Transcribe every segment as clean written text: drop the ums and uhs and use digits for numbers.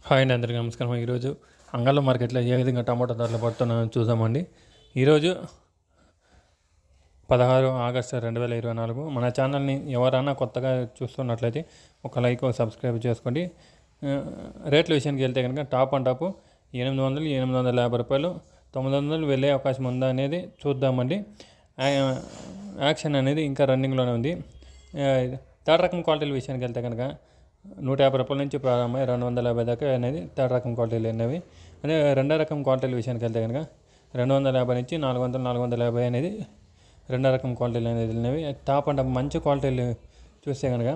Hi అండి, అందరికీ నమస్కారం. ఈరోజు అంగళ్ళ మార్కెట్లో ఏ విధంగా టమాటా ధరలు పడుతున్నాయో చూద్దామండి. ఈరోజు 16 ఆగస్టు 2024. మన ఛానల్ని ఎవరైనా కొత్తగా చూస్తున్నట్లయితే ఒక లైక్, ఒక సబ్స్క్రైబ్ చేసుకోండి. రేట్ల విషయానికి వెళ్తే కనుక టాప్ అండ్ టాప్ 800, 850 రూపాయలు, 900 వెళ్ళే అవకాశం ఉందా అనేది చూద్దామండి. యాక్షన్ అనేది ఇంకా రన్నింగ్లోనే ఉంది. థర్డ్ రకం క్వాలిటీల విషయానికి వెళ్తే కనుక 150 రూపాయల నుంచి ప్రారంభమై 250 దాకా అనేది థర్డ్ రకం క్వాలిటీలు అనేవి. అదే రెండో రకం క్వాలిటీల విషయానికి వెళ్తే కనుక 250 నుంచి 400, 450 అనేది రెండో రకం క్వాలిటీలు అనేది వెళ్ళినవి. టాప్ అండ్ టాప్ మంచి క్వాలిటీలు చూస్తే కనుక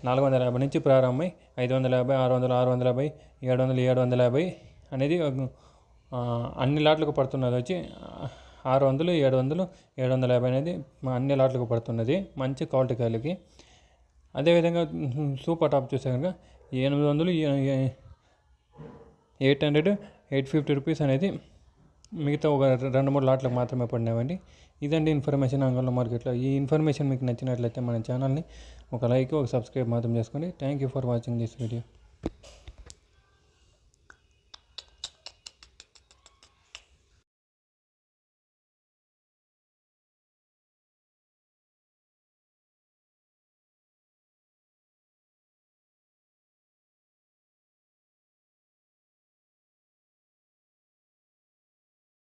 450 నుంచి ప్రారంభమై 550, 600, 650, 700, 750 అనేది అన్ని లాట్లకు పడుతున్నది. వచ్చి 600, 700, 750 అనేది అన్ని లాట్లకు పడుతున్నది మంచి క్వాలిటీ కాయలకి. అదేవిధంగా సూపర్ టాప్ చూస్తే కనుక 800, 800, 850 రూపీస్ అనేది మిగతా ఒక 2-3 లాట్లకు మాత్రమే పడినామండి. ఇదండి ఇన్ఫర్మేషన్ అంగళ్ళ మార్కెట్లో. ఈ ఇన్ఫర్మేషన్ మీకు నచ్చినట్లయితే మన ఛానల్ని ఒక లైక్, ఒక సబ్స్క్రైబ్ మాత్రం చేసుకోండి. Thank you for watching this video.